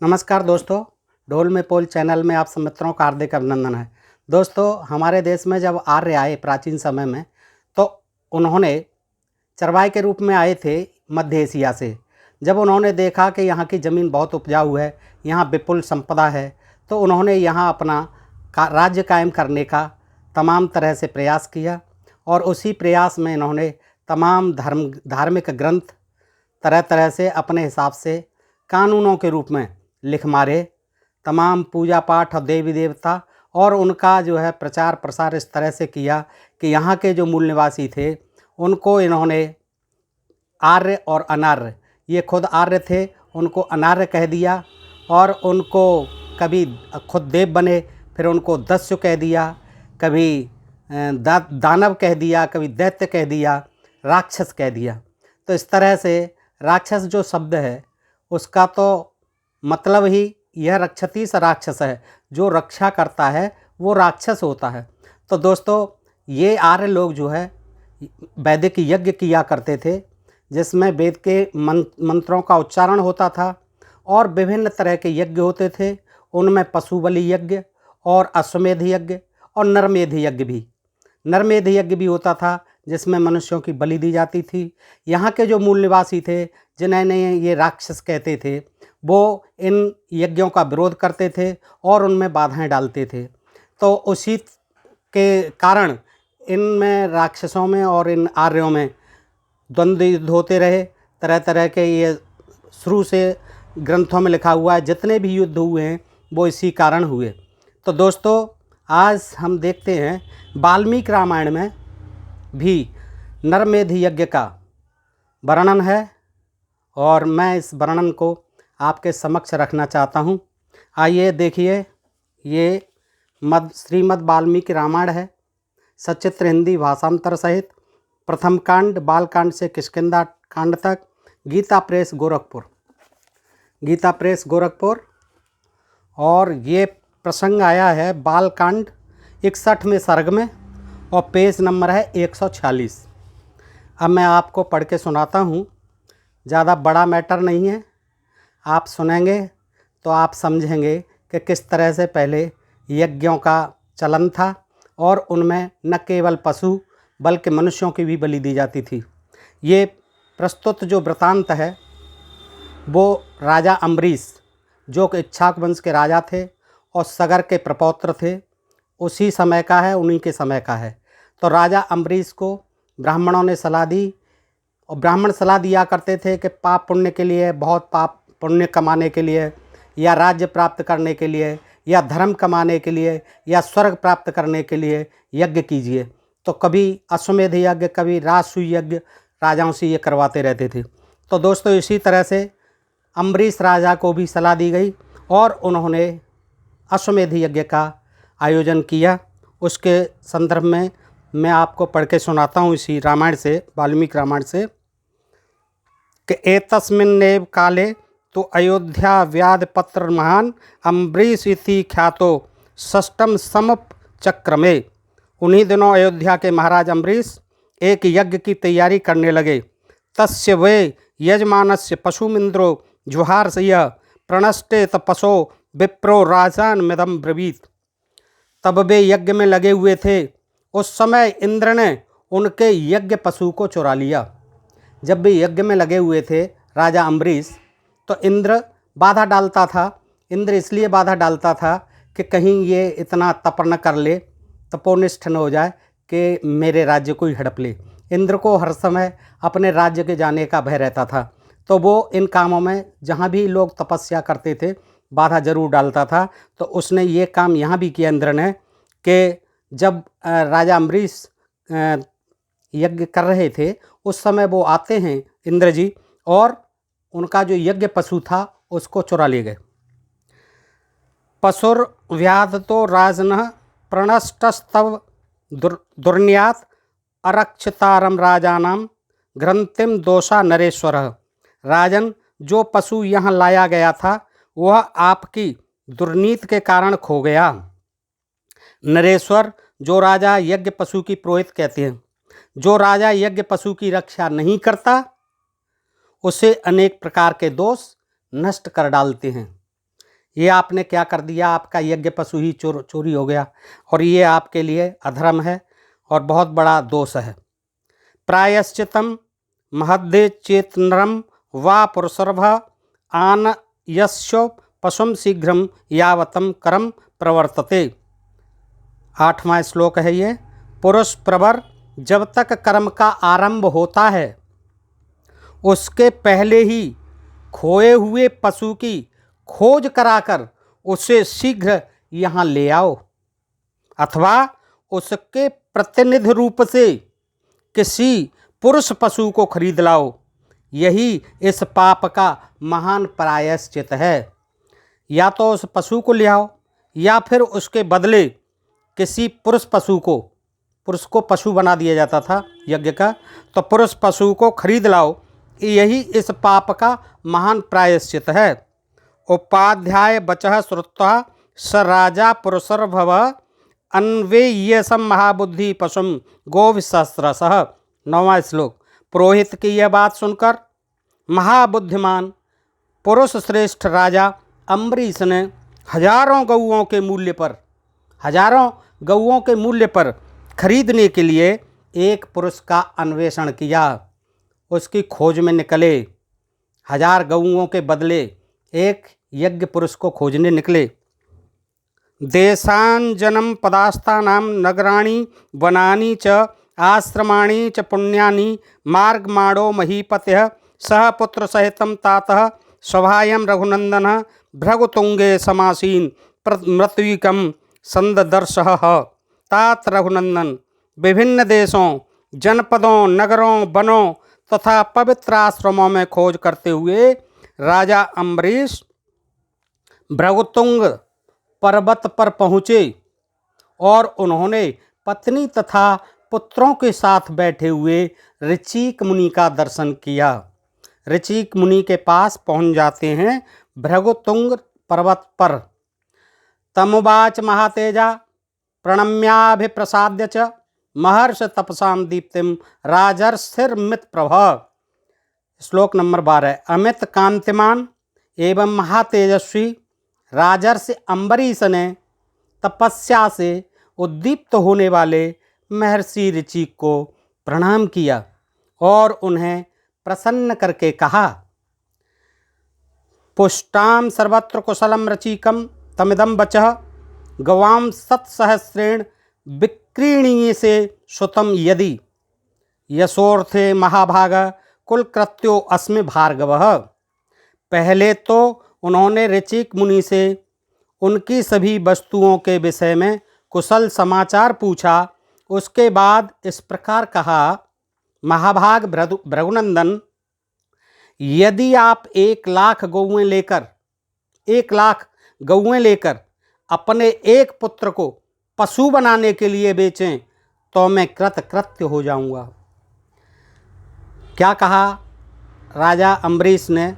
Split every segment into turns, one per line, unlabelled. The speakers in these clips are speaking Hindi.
नमस्कार दोस्तों, ढोल में पोल चैनल में आप सब मित्रों का हार्दिक अभिनंदन है। दोस्तों, हमारे देश में जब आर्य आए प्राचीन समय में, तो उन्होंने चरवाहे के रूप में आए थे मध्य एशिया से। जब उन्होंने देखा कि यहाँ की ज़मीन बहुत उपजाऊ है, यहाँ विपुल संपदा है, तो उन्होंने यहाँ अपना राज्य कायम करने का तमाम तरह से प्रयास किया और उसी प्रयास में इन्होंने तमाम धार्मिक ग्रंथ तरह तरह से अपने हिसाब से कानूनों के रूप में लिख मारे। तमाम पूजा पाठ और देवी देवता और उनका जो है प्रचार प्रसार इस तरह से किया कि यहाँ के जो मूल निवासी थे उनको इन्होंने आर्य और अनार्य, ये खुद आर्य थे, उनको अनार्य कह दिया और उनको कभी खुद देव बने, फिर उनको दस्यु कह दिया, कभी दानव कह दिया, कभी दैत्य कह दिया, राक्षस कह दिया। तो इस तरह से राक्षस जो शब्द है उसका तो मतलब ही यह रक्षति स राक्षस है, जो रक्षा करता है वो राक्षस होता है। तो दोस्तों, ये आर्य लोग जो है वैदिक यज्ञ किया करते थे, जिसमें वेद के मंत्रों का उच्चारण होता था और विभिन्न तरह के यज्ञ होते थे। उनमें पशु बलि यज्ञ और अश्वमेध यज्ञ और नरमेध यज्ञ भी नरमेध यज्ञ भी होता था, जिसमें मनुष्यों की बलि दी जाती थी। यहाँ के जो मूल निवासी थे, जिन्हें ये राक्षस कहते थे, वो इन यज्ञों का विरोध करते थे और उनमें बाधाएं डालते थे। तो उसी के कारण इनमें राक्षसों में और इन आर्यों में द्वंद्व युद्ध होते रहे। तरह तरह के ये शुरू से ग्रंथों में लिखा हुआ है, जितने भी युद्ध हुए हैं वो इसी कारण हुए। तो दोस्तों, आज हम देखते हैं वाल्मीकि रामायण में भी नरमेध यज्ञ का वर्णन है और मैं इस वर्णन को आपके समक्ष रखना चाहता हूँ। आइए देखिए, ये श्रीमद् वाल्मीकि रामायण है, सचित्र हिंदी भाषांतर सहित, प्रथम कांड बालकांड से किष्किंधा कांड तक, गीता प्रेस गोरखपुर। और ये प्रसंग आया है बालकांड 61वें सर्ग में और पेज नंबर है 146। अब मैं आपको पढ़ के सुनाता हूँ, ज़्यादा बड़ा मैटर नहीं है। आप सुनेंगे तो आप समझेंगे कि किस तरह से पहले यज्ञों का चलन था और उनमें न केवल पशु बल्कि मनुष्यों की भी बलि दी जाती थी। ये प्रस्तुत जो वृतांत है वो राजा अम्बरीश, जो कि इक्ष्वाक वंश के राजा थे और सगर के प्रपौत्र थे, उसी समय का है, उन्हीं के समय का है। तो राजा अम्बरीश को ब्राह्मणों ने सलाह दी और ब्राह्मण सलाह दिया करते थे कि पाप पुण्य के लिए, बहुत पाप पुण्य कमाने के लिए, या राज्य प्राप्त करने के लिए, या धर्म कमाने के लिए, या स्वर्ग प्राप्त करने के लिए यज्ञ कीजिए। तो कभी अश्वमेध यज्ञ, कभी राजसूय यज्ञ राजाओं से ये करवाते रहते थे। तो दोस्तों, इसी तरह से अम्बरीश राजा को भी सलाह दी गई और उन्होंने अश्वमेध यज्ञ का आयोजन किया। उसके संदर्भ में मैं आपको पढ़ के सुनाता हूँ इसी रामायण से, वाल्मीकि रामायण से, कि एतस्मिन्नेव काले तो अयोध्या व्याध पत्र महान अम्बरीश इति ख्यातो षष्ठम समप चक्र में। उन्हीं दिनों अयोध्या के महाराज अम्बरीश एक यज्ञ की तैयारी करने लगे। तस्य वे यजमानस्य पशुमिंद्रो जुहार्षय प्रणष्टे तपसो विप्रो राजान मिदम ब्रवीत। तब वे यज्ञ में लगे हुए थे। उस समय इंद्र ने उनके यज्ञ पशु को चुरा लिया। जब वे यज्ञ में लगे हुए थे राजा अम्बरीश, तो इंद्र बाधा डालता था। इंद्र इसलिए बाधा डालता था कि कहीं ये इतना तप न कर ले, तपोनिष्ठ न हो जाए कि मेरे राज्य को ही हड़प ले। इंद्र को हर समय अपने राज्य के जाने का भय रहता था, तो वो इन कामों में, जहाँ भी लोग तपस्या करते थे, बाधा जरूर डालता था। तो उसने ये काम यहाँ भी किया इंद्र ने, कि जब राजा अम्बरीश यज्ञ कर रहे थे, उस समय वो आते हैं इंद्र जी, और उनका जो यज्ञ पशु था उसको चुरा ले गए। पशुर व्याध तो राजन प्रणष्टस्तव दुर्न्यात अरक्षितारम राजानाम ग्रंथिम दोषा नरेश्वर। राजन, जो पशु यहाँ लाया गया था वह आपकी दुर्नीति के कारण खो गया। नरेश्वर, जो राजा यज्ञ पशु की पुरोहित कहते हैं, जो राजा यज्ञ पशु की रक्षा नहीं करता उसे अनेक प्रकार के दोष नष्ट कर डालते हैं। ये आपने क्या कर दिया, आपका यज्ञ पशु ही चोरी हो गया, और ये आपके लिए अधर्म है और बहुत बड़ा दोष है। प्रायश्चितम महद्दे चेतनरम वा पुरुषर्भ आन यस्यो पशुम शीघ्रम यावतम करम प्रवर्तते। 8वां श्लोक है ये। पुरुष प्रवर जब तक कर्म का आरंभ होता है उसके पहले ही खोए हुए पशु की खोज कराकर उसे शीघ्र यहाँ ले आओ, अथवा उसके प्रतिनिधि रूप से किसी पुरुष पशु को खरीद लाओ। यही इस पाप का महान प्रायश्चित है। या तो उस पशु को ले आओ या फिर उसके बदले किसी पुरुष को पशु बना दिया जाता था यज्ञ का, तो पुरुष पशु को खरीद लाओ। यही इस पाप का महान प्रायश्चित है। उपाध्याय वचः श्रुत्वा स राजा पुरुषर्भव अन्वेयसम महाबुद्धि पशुम गोविसहस्रशः। 9वां श्लोक। पुरोहित की यह बात सुनकर महाबुद्धिमान पुरुष श्रेष्ठ राजा अम्बरीश ने हजारों गौओं के मूल्य पर खरीदने के लिए एक पुरुष का अन्वेषण किया। उसकी खोज में निकले। 1000 गौओं के बदले एक यज्ञ पुरुष को खोजने निकले। देशांजनम पदास्तानां नगराणि वनानि च आश्रमाणि च पुण्यानि मार्गमाणो महीपतयः सह पुत्र सहितं तातः सभायं रघुनंदनः भृगुतुंगे समासीन मृत्विकं संददर्शः। तात रघुनंदन विभिन्न देशों, जनपदों, नगरों, वनों तथा पवित्र आश्रमों में खोज करते हुए राजा अम्बरीश भृगुतुंग पर्वत पर पहुँचे और उन्होंने पत्नी तथा पुत्रों के साथ बैठे हुए ऋचिक मुनि का दर्शन किया। ऋचिक मुनि के पास पहुँच जाते हैं भृगुतुंग पर्वत पर। तमुवाच महातेजा प्रणम्याभिप्रसाद्य च महर्ष तपसाम दीप्तिम राजर्षिर्मित प्रभ। श्लोक नंबर 12। अमित कांतिमान एवं महातेजस्वी राजर्षि अम्बरीश ने तपस्या से उद्दीप्त होने वाले महर्षि ऋचिक को प्रणाम किया और उन्हें प्रसन्न करके कहा, पुष्टाम सर्वत्र कुशलम ऋचिकम तमिदम वचः गवाम सत्सहस्रेण विक्रीणीय से सुतम यदि यशोर्थे महाभाग कुलकृत्यो अस्मि भार्गवः। पहले तो उन्होंने ऋचिक मुनि से उनकी सभी वस्तुओं के विषय में कुशल समाचार पूछा। उसके बाद इस प्रकार कहा, महाभाग भृगुनंदन, यदि आप 1,00,000 गौएं लेकर अपने एक पुत्र को पशु बनाने के लिए बेचें तो मैं कृतकृत्य हो जाऊंगा। क्या कहा राजा अम्बरीश ने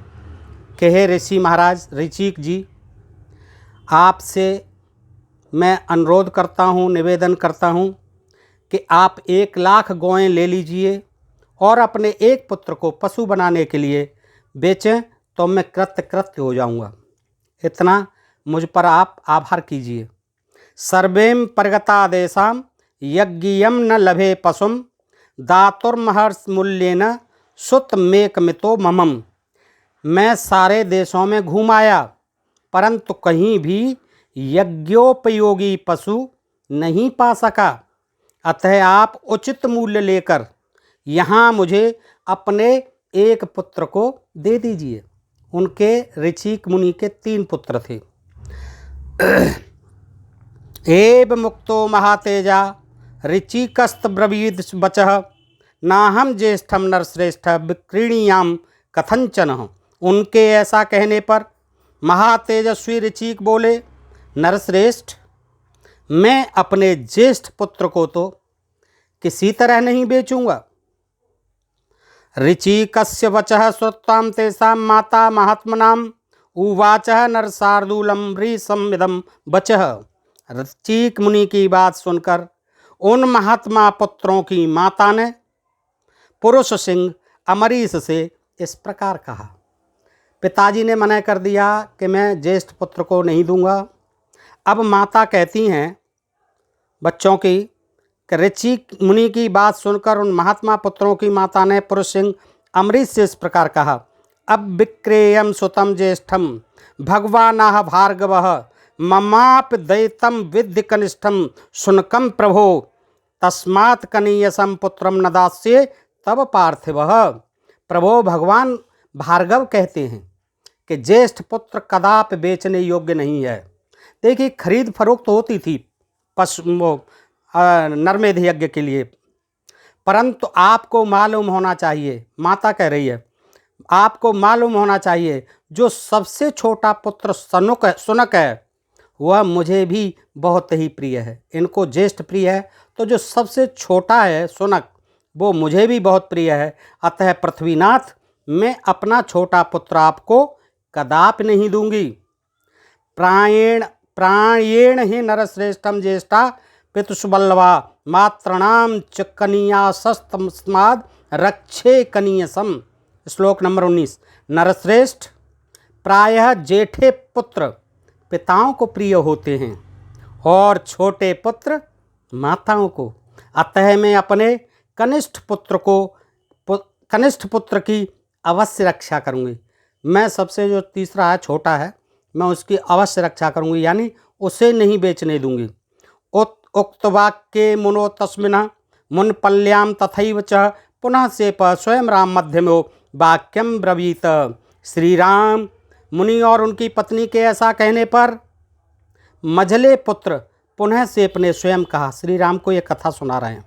कि हे ऋषि महाराज ऋचिक जी, आपसे मैं अनुरोध करता हूँ, निवेदन करता हूँ कि आप 1,00,000 गौएं ले लीजिए और अपने एक पुत्र को पशु बनाने के लिए बेचें तो मैं कृतकृत्य हो जाऊंगा। इतना मुझ पर आप आभार कीजिए। सर्वेम परगतादेशाम यज्ञियम न लभे पशुम दातुर्महर्ष मूल्येन सुतमेकमितो ममम। मैं सारे देशों में घूम आया परंतु कहीं भी यज्ञोपयोगी पशु नहीं पा सका। अतः आप उचित मूल्य लेकर यहाँ मुझे अपने एक पुत्र को दे दीजिए। उनके ऋचिक मुनि के 3 पुत्र थे। एव मुक्तो महातेजा ऋचिकस्त ब्रवीद वचः नाहम ज्येष्ठम नरश्रेष्ठ विक्रीणीयाम कथंचन। उनके ऐसा कहने पर महातेजस्वी ऋचिक बोले, नरश्रेष्ठ, मैं अपने ज्येष्ठ पुत्र को तो किसी तरह नहीं बेचूंगा। ऋचिकस्य वचः श्रुत्वां तेषां माता महात्मनां उवाचः नरशार्दूलम ऋषमिदं वचः। ऋचिक मुनि की बात सुनकर उन महात्मा पुत्रों की माता ने पुरुष सिंह अम्बरीश से इस प्रकार कहा। पिताजी ने मना कर दिया कि मैं ज्येष्ठ पुत्र को नहीं दूंगा। अब माता कहती हैं बच्चों की कि ऋषि मुनि की बात सुनकर उन महात्मा पुत्रों की माता ने पुरुष सिंह अमरीश से इस प्रकार कहा, अब विक्रेयम सुतम ज्येष्ठम भगवानाह भार्गवः ममाप दयितम विद्य कनिष्ठम शुनकम प्रभो तस्मात् कनीयसम पुत्रम न दास्ये तब पार्थिवः। प्रभो भगवान भार्गव कहते हैं कि ज्येष्ठ पुत्र कदापि बेचने योग्य नहीं है। देखिए खरीद फरोख्त होती थी नरमेध यज्ञ के लिए, परंतु आपको मालूम होना चाहिए, माता कह रही है, आपको मालूम होना चाहिए जो सबसे छोटा पुत्र सुनक है वह मुझे भी बहुत ही प्रिय है। इनको ज्येष्ठ प्रिय है तो जो सबसे छोटा है सुनक वो मुझे भी बहुत प्रिय है। अतः पृथ्वीनाथ मैं अपना छोटा पुत्र आपको कदापि नहीं दूंगी। प्रायेण ही नरश्रेष्ठम ज्येष्ठा पितुषबल्लवा मात्रणाम च कनीयासस्तस्माद् रक्षे कनीयसम। श्लोक नंबर 19। नरश्रेष्ठ प्रायः जेठे पुत्र पिताओं को प्रिय होते हैं और छोटे पुत्र माताओं को। अतः मैं अपने कनिष्ठ पुत्र की अवश्य रक्षा करूँगी। मैं सबसे जो तीसरा है छोटा है मैं उसकी अवश्य रक्षा करूँगी, यानी उसे नहीं बेचने दूंगी। उक्त वाक्ये मुनो तस्मिन् मुनपल्याम तथैव च पुनः सेप स्वयं राम मध्यमो वाक्यम ब्रवीत। श्री राम मुनि और उनकी पत्नी के ऐसा कहने पर मझले पुत्र पुनः सेप ने स्वयं कहा। श्री राम को ये कथा सुना रहे हैं।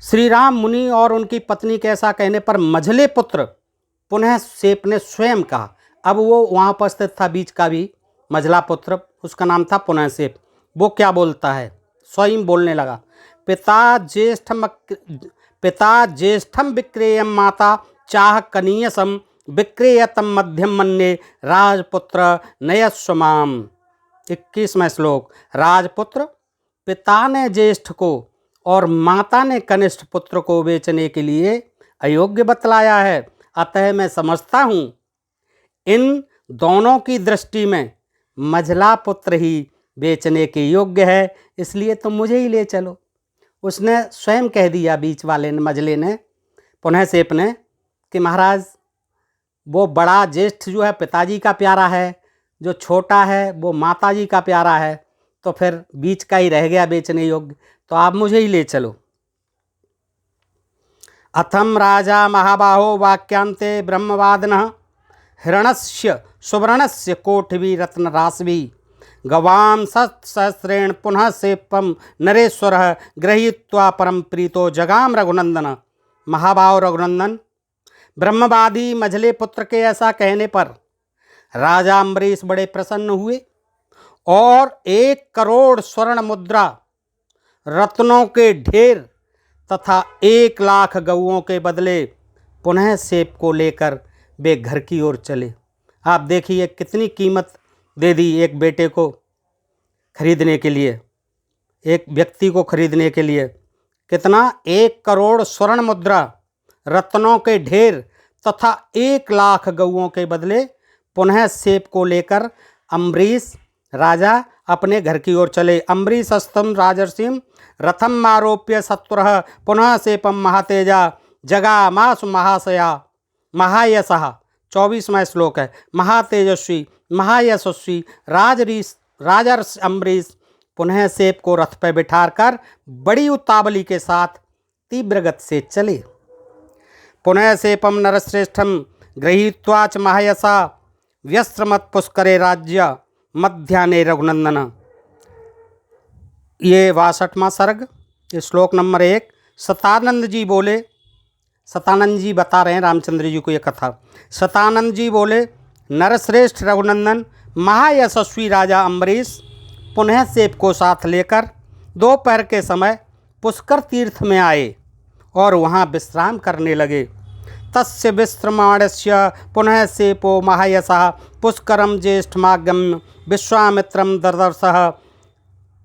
श्री राम मुनि और उनकी पत्नी के ऐसा कहने पर मझले पुत्र पुनः सेप ने स्वयं कहा। अब वो वहाँ उपस्थित था बीच का भी मझला पुत्र, उसका नाम था पुनः सेप। वो क्या बोलता है, स्वयं बोलने लगा, पिता ज्येष्ठम विक्रेयम माता चाह कनीयसम विक्रेयतम मध्यम मन्ये राजपुत्र नयस्वमाम। 21वां श्लोक। राजपुत्र पिता ने ज्येष्ठ को और माता ने कनिष्ठ पुत्र को बेचने के लिए अयोग्य बतलाया है। अतः मैं समझता हूँ इन दोनों की दृष्टि में मझला पुत्र ही बेचने के योग्य है, इसलिए तुम मुझे ही ले चलो। उसने स्वयं कह दिया बीच वाले ने, मझले ने, पुनः सेप ने, कि महाराज वो बड़ा ज्येष्ठ जो है पिताजी का प्यारा है, जो छोटा है वो माताजी का प्यारा है, तो फिर बीच का ही रह गया बेचने योग्य, तो आप मुझे ही ले चलो। अथम राजा महाबाहो वाक्यांते ब्रह्मवादिनः हिरणस्य सुवर्णस्य कोटवी रत्नराशि गवाम सहस्रेण पुनः सेपम नरेश्वरः गृहीत्वा परम प्रीतो जगाम रघुनंदन। महाभाव रघुनंदन, ब्रह्मवादी मझले पुत्र के ऐसा कहने पर राजा अम्बरीश बड़े प्रसन्न हुए और 1 करोड़ स्वर्ण मुद्रा, रत्नों के ढेर तथा 1 लाख गऊओं के बदले पुनः सेप को लेकर वे घर की ओर चले। आप देखिए कितनी कीमत दे दी एक बेटे को खरीदने के लिए, एक व्यक्ति को खरीदने के लिए। कितना? 1 करोड़ स्वर्ण मुद्रा, रत्नों के ढेर तथा 1 लाख गऊओं के बदले पुनः सेप को लेकर अम्बरीश राजा अपने घर की ओर चले। अम्बरीशस्तम राजर्षिम रथम आरोप्य सत्वरः पुनः सेपम महातेजा जगामासु महाशया महायशः। 24वां श्लोक है। महातेजस्वी महायशस्वी राजर्षि अम्बरीश पुनः सेप को रथ पर बिठाकर बड़ी उतावली के साथ तीव्र गति से चले। पुनः सेपम नरश्रेष्ठम गृहीत्वा च महायशा व्यस्त्रमत पुष्करे राज्य मध्याह्ने रघुनंदन। ये 62वां सर्ग, ये श्लोक नंबर 1। सतानंद जी बोले, सतानंद जी बता रहे हैं रामचंद्र जी को ये कथा। सतानंद जी बोले, नरश्रेष्ठ रघुनंदन महायशस्वी राजा अम्बरीश पुनः सेप को साथ लेकर दोपहर के समय पुष्कर तीर्थ में आए और वहाँ विश्राम करने लगे। तस्य विश्रमाणस्य पुनः सेपो महायशः पुष्करम ज्येष्ठमागम्य विश्वामित्रम ददर्शः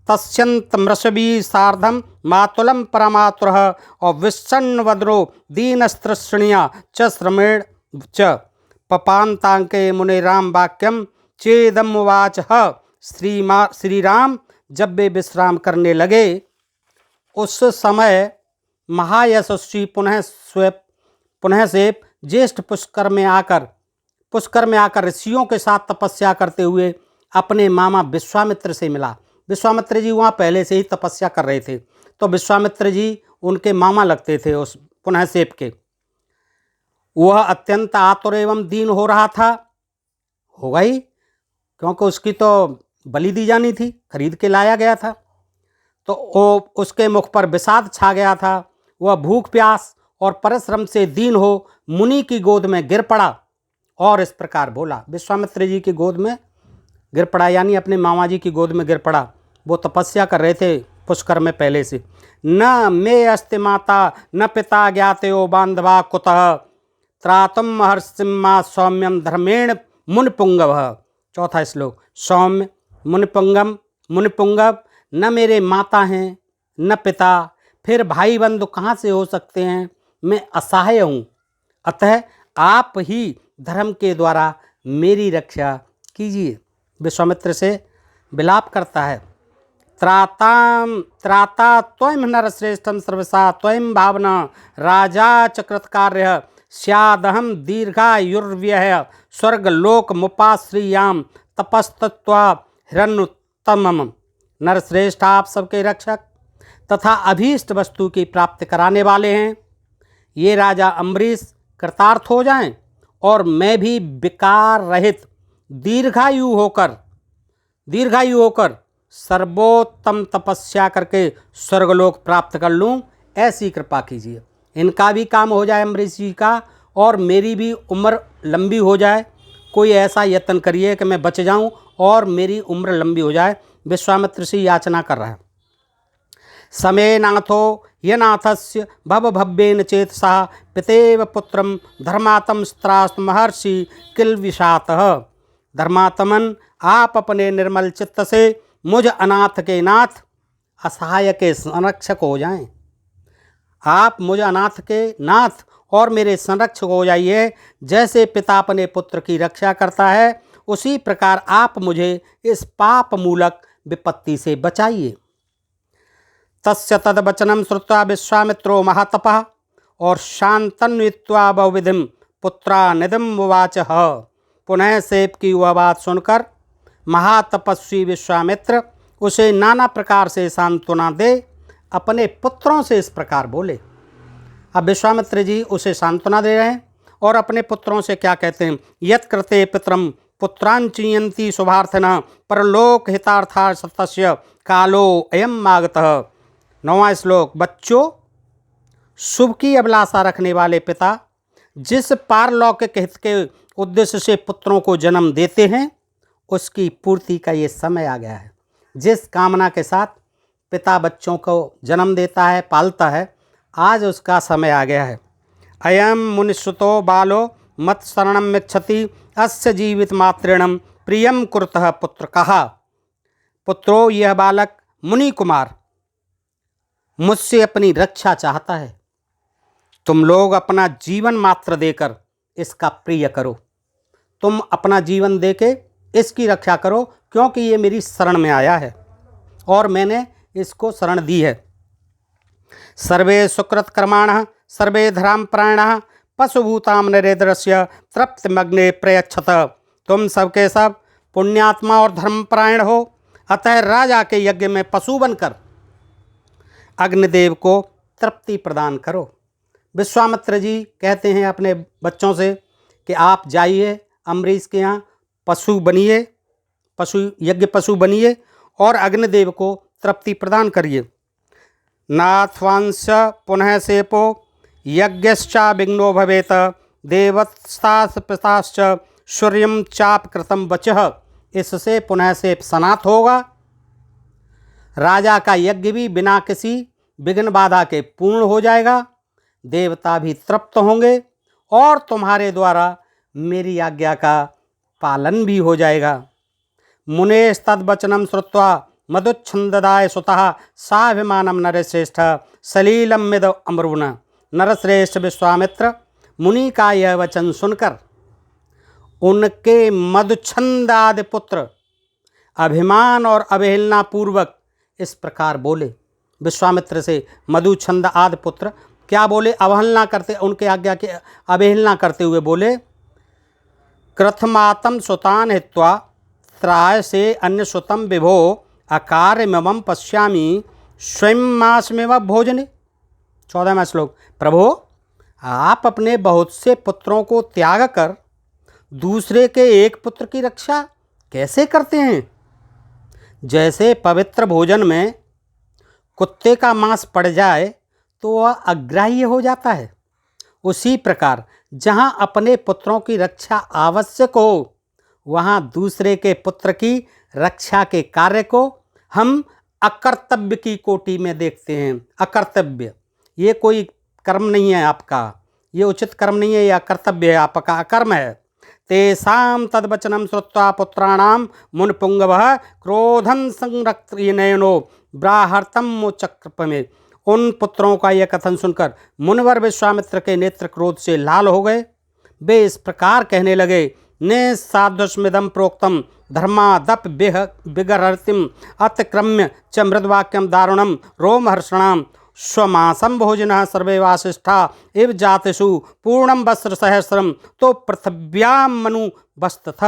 तस्यन्तमृषभी सार्धम मातुलम परमातुरः और विषण्णवदनो दीनस्तृष्णिया च श्रमेण च पपान्तांके मुने राम वाक्यम चेदम उवाच श्री राम जब वे विश्राम करने लगे उस समय महायशस्वी पुनः से ज्येष्ठ पुष्कर में आकर ऋषियों के साथ तपस्या करते हुए अपने मामा विश्वामित्र से मिला। विश्वामित्र जी वहाँ पहले से ही तपस्या कर रहे थे, तो विश्वामित्र जी उनके मामा लगते थे उस पुनःसेप के। वह अत्यंत आतुर एवं दीन हो रहा था, होगा ही, क्योंकि उसकी तो बलि दी जानी थी, खरीद के लाया गया था। तो उसके मुख पर विषाद छा गया था। वह भूख प्यास और परिश्रम से दीन हो मुनि की गोद में गिर पड़ा और इस प्रकार बोला। विश्वामित्र जी की गोद में गिर पड़ा, यानी अपने मामा जी की गोद में गिर पड़ा। वो तपस्या कर रहे थे पुष्कर में पहले से। न मे अस्ति माता न पिता ज्ञातो बांधवा कुतः त्रातुम महर्षिमा सौम्यम धर्मेण मुनिपुंगव। चौथा श्लोक। सौम्य मुनिपुंगव, न मेरे माता हैं न पिता, फिर भाई बंधु कहाँ से हो सकते हैं, मैं असहाय हूँ, अतः आप ही धर्म के द्वारा मेरी रक्षा कीजिए। विश्वामित्र से विलाप करता है। त्राता त्वं नरश्रेष्ठम सर्वसा त्वं भावना राजा चकृतकार्य स्यादहम दीर्घायुर्व्यय स्वर्गलोक मुपाश्रियाम तपस्तत्वा हिरण्योत्तमम। नरश्रेष्ठ, आप सबके रक्षक तथा अभीष्ट वस्तु की प्राप्ति कराने वाले हैं। ये राजा अम्बरीश कृतार्थ हो जाएं और मैं भी विकार रहित दीर्घायु होकर सर्वोत्तम तपस्या करके स्वर्गलोक प्राप्त कर लूं, ऐसी कृपा कीजिए। इनका भी काम हो जाए अम्बरीश जी का, और मेरी भी उम्र लंबी हो जाए। कोई ऐसा यत्न करिए कि मैं बच जाऊं और मेरी उम्र लंबी हो जाए। विश्वामित्र से याचना कर रहा है। समे नाथो यनाथस्य भवभव्येन चेतसा पितेव पुत्रम धर्मात्म स्त्रास्त महर्षि किल विषातः। धर्मात्मन, आप अपने निर्मल चित्त से मुझ अनाथ के नाथ असहाय के संरक्षक हो जाएं। आप मुझ अनाथ के नाथ और मेरे संरक्षक हो जाइए। जैसे पिता अपने पुत्र की रक्षा करता है, उसी प्रकार आप मुझे इस पाप मूलक विपत्ति से बचाइए। तस्य तद्वचनं श्रुत्वा विश्वामित्रो महातपः और शान्तन्वित्वा बहुविधिं पुत्रानिधिं उवाच। पुनः सेप की वह बात सुनकर महातपस्वी विश्वामित्र उसे नाना प्रकार से सांत्वना दे अपने पुत्रों से इस प्रकार बोले। अब विश्वामित्र जी उसे सांत्वना दे रहे हैं और अपने पुत्रों से क्या कहते हैं। यत् कृते पितरम पुत्रांचयन्ति शुभार्थिनः परलोक हितार्थास्तस्य कालो अयम आगतः। 9वां श्लोक। बच्चों, शुभ की अभिलाषा रखने वाले पिता जिस पारलौकिक हित के उद्देश्य से पुत्रों को जन्म देते हैं, उसकी पूर्ति का ये समय आ गया है। जिस कामना के साथ पिता बच्चों को जन्म देता है, पालता है, आज उसका समय आ गया है। अयम मुनिश्रुतो बालो मत शरणम इच्छति अस्य जीवित मातृणम प्रियम कुरुतः पुत्र कहा। पुत्रो, यह बालक मुनि कुमार मुझसे अपनी रक्षा चाहता है। तुम लोग अपना जीवन मात्र देकर इसका प्रिय करो। तुम अपना जीवन देके इसकी रक्षा करो, क्योंकि ये मेरी शरण में आया है और मैंने इसको शरण दी है। सर्वे सुकृत कर्माणः सर्वे धर्मपरायणः पशुभूताम नरेन्द्रस्य तृप्तिमग्ने प्रयच्छत। तुम सबके सब पुण्यात्मा और धर्मपरायण हो, अतः राजा के यज्ञ में पशु बनकर अग्निदेव को तृप्ति प्रदान करो। विश्वामित्र जी कहते हैं अपने बच्चों से कि आप जाइए अम्बरीश के यहाँ पशु बनिए और अग्निदेव को तृप्ति प्रदान करिए। नाथवांश पुनः सेपो यज्ञश्चा विघ्नो भवेत देवस्ताश्च सूर्यम चाप कृतम वचः। इससे पुनः सेप सनात होगा। राजा का यज्ञ भी बिना किसी विघ्न बाधा के पूर्ण हो जाएगा। देवता भी तृप्त होंगे और तुम्हारे द्वारा मेरी आज्ञा का पालन भी हो जाएगा। मुनेस्तद्वचनं श्रुत्वा मधुच्छन्ददाय सुतः साभिमानं नरश्रेष्ठ सलीलं मिद अमरुण। नरश्रेष्ठ विश्वामित्र मुनि का यह वचन सुनकर उनके मधुछंद आदि पुत्र अभिमान और अवहेलना पूर्वक इस प्रकार बोले। विश्वामित्र से मधुछंद आदि पुत्र क्या बोले? अवहेलना करते, उनके आज्ञा की अवहेलना करते हुए बोले, कृथमातम सुतान हित्वा त्राय से अन्य सुतम विभो अकार्य मम पश्यामी स्वयं मास में व भोजने। 14वां श्लोक। प्रभो, आप अपने बहुत से पुत्रों को त्याग कर दूसरे के एक पुत्र की रक्षा कैसे करते हैं? जैसे पवित्र भोजन में कुत्ते का मांस पड़ जाए तो वह अग्राह्य हो जाता है, उसी प्रकार जहाँ अपने पुत्रों की रक्षा आवश्यक हो वहाँ दूसरे के पुत्र की रक्षा के कार्य को हम अकर्तव्य की कोटि में देखते हैं। अकर्तव्य, ये कोई कर्म नहीं है आपका, ये उचित कर्म नहीं है, यह कर्तव्य है, आपका अकर्म है। तेषां तद्वचनं श्रुत्वा पुत्राणां मुनिपुंगवः क्रोधं संरक्तनयनो ब्राहर्तम चक्रपमे। उन पुत्रों का यह कथन सुनकर मुनिवर विश्वामित्र के नेत्र क्रोध से लाल हो गए। वे इस प्रकार कहने लगे, ने साधुस्मिदं प्रोक्तम धर्मादप विगर्तिम अतिक्रम्य च मृदवाक्यम दारुणम रोमहर्षणाम स्वमासम भोजनः सर्वे वासिष्ठा इव जातिषु पूर्णम वस्त्र सहस्रम तो पृथिव्याम मनु वस्तथ।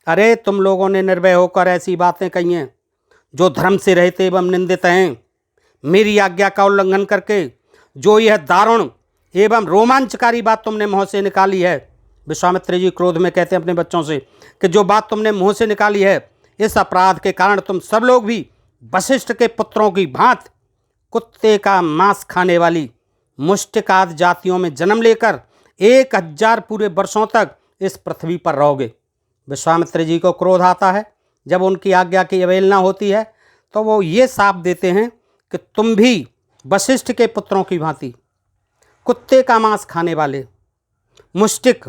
अरे तुम लोगों ने निर्भय होकर ऐसी बातें कही हैं जो धर्म से रहित एवं निंदित हैं। मेरी आज्ञा का उल्लंघन करके जो यह दारुण एवं रोमांचकारी बात तुमने मुँह से निकाली है। विश्वामित्र जी क्रोध में कहते हैं अपने बच्चों से कि जो बात तुमने मुँह से निकाली है, इस अपराध के कारण तुम सब लोग भी वशिष्ठ के पुत्रों की भांति कुत्ते का मांस खाने वाली मुष्टिकाद जातियों में जन्म लेकर 1000 पूरे वर्षों तक इस पृथ्वी पर रहोगे। विश्वामित्र जी को क्रोध आता है, जब उनकी आज्ञा की अवहेलना होती है तो वो ये शाप देते हैं कि तुम भी वशिष्ठ के पुत्रों की भांति कुत्ते का मांस खाने वाले मुष्टिक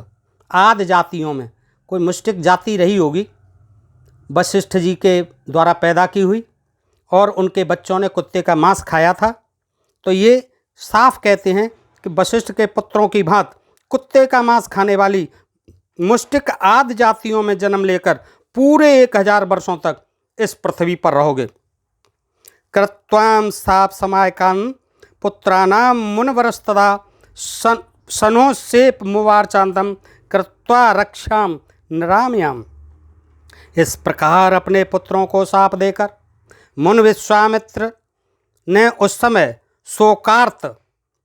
आदि जातियों में, कोई मुष्टिक जाति रही होगी वशिष्ठ जी के द्वारा पैदा की हुई और उनके बच्चों ने कुत्ते का मांस खाया था, तो ये साफ कहते हैं कि वशिष्ठ के पुत्रों की भांति कुत्ते का मांस खाने वाली मुष्टिक आदि जातियों में जन्म लेकर पूरे 1000 वर्षों तक इस पृथ्वी पर रहोगे। कृत्वां साप समायकान् पुत्राणां मुनिवरस्तदा सनोसेप मुवार्चांतम कृत्वा रक्षां निरामयाम। इस प्रकार अपने पुत्रों को शाप देकर मुनि विश्वामित्र ने उस समय शोकार्त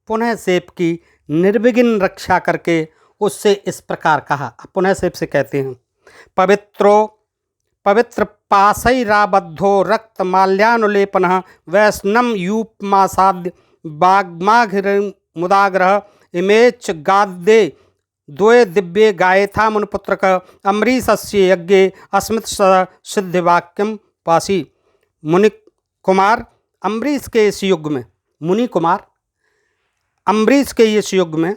पुनः सेप की निर्विघ्न रक्षा करके उससे इस प्रकार कहा। पुनः सेप से कहते हैं, पवित्र पाशैराबद्धो रक्त माल्यानुलेपनः वैष्णम यूपमासाद्य बाग्माघिमुदाग्रह इमेच गाद्ये द्वे दिव्ये गायथा मुनिपुत्रक अम्बरीशस्य यज्ञे अस्मित सिद्धिवाक्यम पासी। मुनि कुमार अम्बरीश के इस युग में, मुनि कुमार अम्बरीश के इस युग में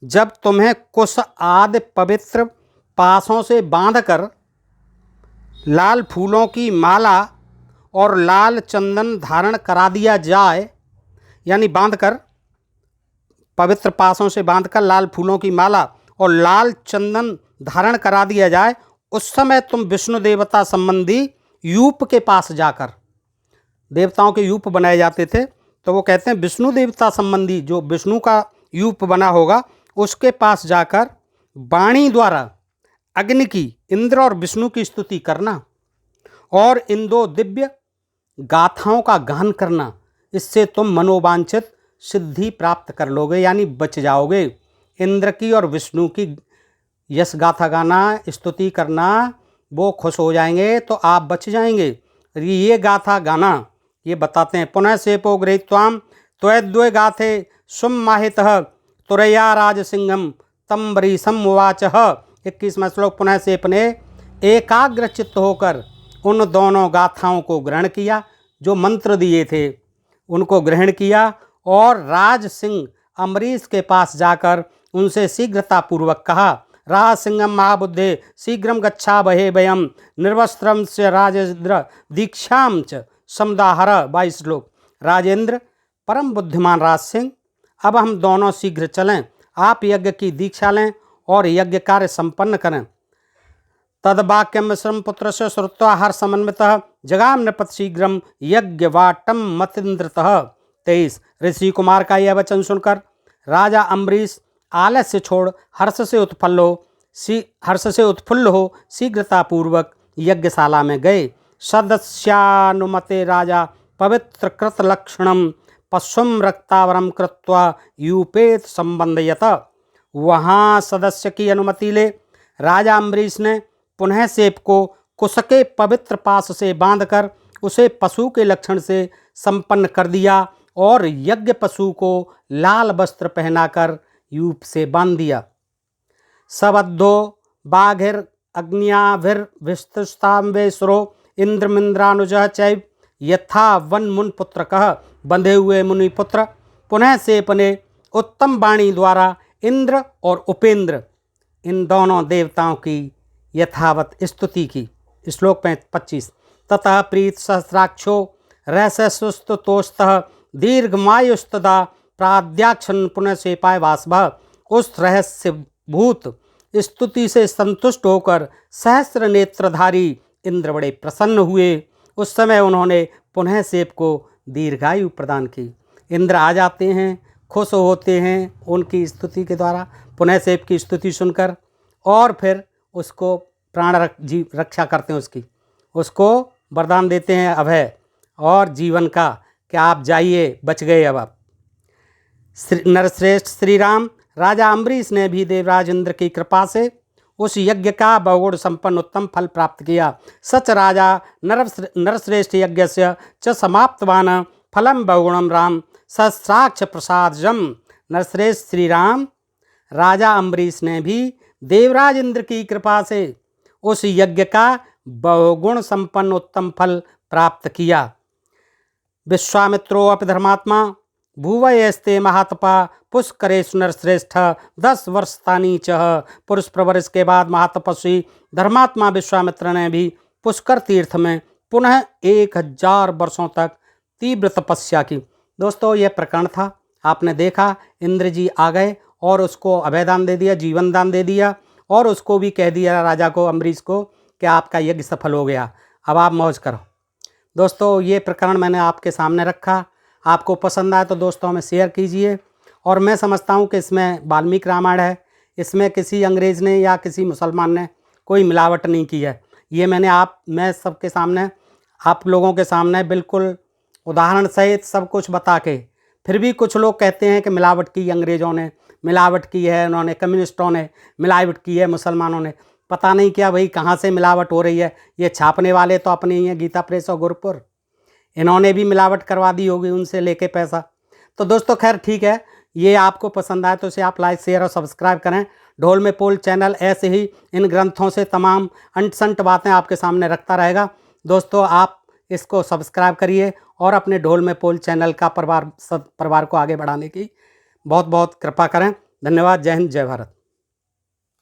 जब तुम्हें कुश आदि पवित्र पासों से बांधकर लाल फूलों की माला और लाल चंदन धारण करा दिया जाए, यानी बांधकर पवित्र पासों से बांधकर लाल फूलों की माला और लाल चंदन धारण करा दिया जाए, उस समय तुम विष्णु देवता संबंधी यूप के पास जाकर, देवताओं के यूप बनाए जाते थे, तो वो कहते हैं विष्णु देवता संबंधी जो विष्णु का यूप बना होगा उसके पास जाकर वाणी द्वारा अग्नि की, इंद्र और विष्णु की स्तुति करना और इन 2 दिव्य गाथाओं का गान करना। इससे तुम मनोवांछित सिद्धि प्राप्त कर लोगे, यानी बच जाओगे। इंद्र की और विष्णु की यश गाथा गाना, स्तुति करना, वो खुश हो जाएंगे तो आप बच जाएंगे। ये गाथा गाना ये बताते हैं। पुनः सेपो गृहीत्वाम त्वद्वय गाथे सुमाहितः तुरैया राजसिंहम तम्बरीशम उवाचः। 21वां श्लोक। पुनः सेप ने एकाग्र चित्त होकर उन दोनों गाथाओं को ग्रहण किया, जो मंत्र दिए थे उनको ग्रहण किया और राज सिंह अम्बरीश के पास जाकर उनसे शीघ्रतापूर्वक कहा, राज सिंहम महाबुद्धे शीघ्रम गच्छा बहे वयम निर्वस्त्रम से राजेंद्र दीक्षाम च समदाहर। 22 श्लोक। राजेंद्र परम बुद्धिमान राज सिंह, अब हम दोनों शीघ्र चलें, आप यज्ञ की दीक्षा लें और यज्ञ कार्य संपन्न करें। तद्वाक्यम मिश्रम पुत्र से श्रुत्वा हर समन्वितः जगाम नृपत शीघ्रम यज्ञवाटम मतीन्द्रतः। 23। ऋषि कुमार का यह वचन सुनकर राजा अम्बरीश आलस्य छोड़ हर्ष से उत्फुल्ल हो शीघ्रतापूर्वक यज्ञशाला में गए। सदस्यानुमते राजा पवित्र कृत लक्षणम पश्वम रक्तावरम कृत्वा यूपेत संबंधयत। वहाँ सदस्य की अनुमति ले राजा अम्बरीश ने पुनः सेप को कुश के पवित्र पास से बांधकर उसे पशु के लक्षण से संपन्न कर दिया और यज्ञ पशु को लाल वस्त्र पहनाकर यूप से बांध दिया। सबद्धो बाघिर अग्नियाभिर्विस्तुस्ताम्बेश्वरो इंद्रमिंद्रानुजः चैव यथा वन मुन पुत्र कह। बंधे हुए मुनिपुत्र पुनः सेप ने उत्तम वाणी द्वारा इंद्र और उपेंद्र इन दोनों देवताओं की यथावत स्तुति की। श्लोक 25। ततः प्रीत सहस्राक्षो रहस्यस्तुतोस्तः दीर्घमायुस्तदा प्राद्याक्षन पुनः सेपाय वासभः। उस रहस्य भूत स्तुति से संतुष्ट होकर सहस्र नेत्रधारी इंद्र बड़े प्रसन्न हुए। उस समय उन्होंने पुनः सेप को दीर्घायु प्रदान की। इंद्र आ जाते हैं, खुश होते हैं उनकी स्तुति के द्वारा, पुनः सेप की स्तुति सुनकर, और फिर उसको रक्षा करते हैं, उसको वरदान देते हैं अभय और जीवन का कि आप जाइए, बच गए अब आप। नरश्रेष्ठ श्री राम राजा अम्बरीश ने भी देवराज इंद्र की कृपा से उस यज्ञ का बहुगुण संपन्न उत्तम फल प्राप्त किया। सच राजा नरश्रेष्ठ यज्ञ से च समाप्तवान फलम बहुगुणम राम सहस्राक्ष प्रसादजम। नरश्रेष्ठ श्री राम राजा अम्बरीश ने भी देवराज इंद्र की कृपा से उस यज्ञ का बहुगुण संपन्न उत्तम फल प्राप्त किया। विश्वामित्रो अपि धर्मात्मा भुवयस्ते महातपा पुष्करेषु नरश्रेष्ठ 10 वर्ष तानी चह। पुरुष प्रवर्ष के बाद महातपस्वी धर्मात्मा विश्वामित्र ने भी पुष्कर तीर्थ में पुनः 1000 वर्षों तक तीव्र तपस्या की। दोस्तों, यह प्रकरण था, आपने देखा इंद्र जी आ गए और उसको अभयदान दे दिया, जीवन दान दे दिया, और उसको भी कह दिया राजा को, अम्बरीश को, कि आपका यज्ञ सफल हो गया, अब आप मौज करो। दोस्तों, ये प्रकरण मैंने आपके सामने रखा। आपको पसंद आए तो दोस्तों में शेयर कीजिए। और मैं समझता हूँ कि इसमें वाल्मीकि रामायण है, इसमें किसी अंग्रेज़ ने या किसी मुसलमान ने कोई मिलावट नहीं की है। ये मैं सबके सामने, आप लोगों के सामने बिल्कुल उदाहरण सहित सब कुछ बता के, फिर भी कुछ लोग कहते हैं कि मिलावट की, अंग्रेज़ों ने मिलावट की है, उन्होंने कम्युनिस्टों ने मिलावट की है, मुसलमानों ने, पता नहीं क्या भाई कहाँ से मिलावट हो रही है। ये छापने वाले तो अपने ही हैं, गीता प्रेस और गुरुपुर, इन्होंने भी मिलावट करवा दी होगी उनसे लेके पैसा। तो दोस्तों खैर ठीक है, ये आपको पसंद आए तो इसे आप लाइक, शेयर और सब्सक्राइब करें। ढोल में पोल चैनल ऐसे ही इन ग्रंथों से तमाम अंट-संट बातें आपके सामने रखता रहेगा। दोस्तों, आप इसको सब्सक्राइब करिए और अपने ढोल में पोल चैनल का परिवार को आगे बढ़ाने की बहुत बहुत कृपा करें। धन्यवाद। जय हिंद, जय भारत।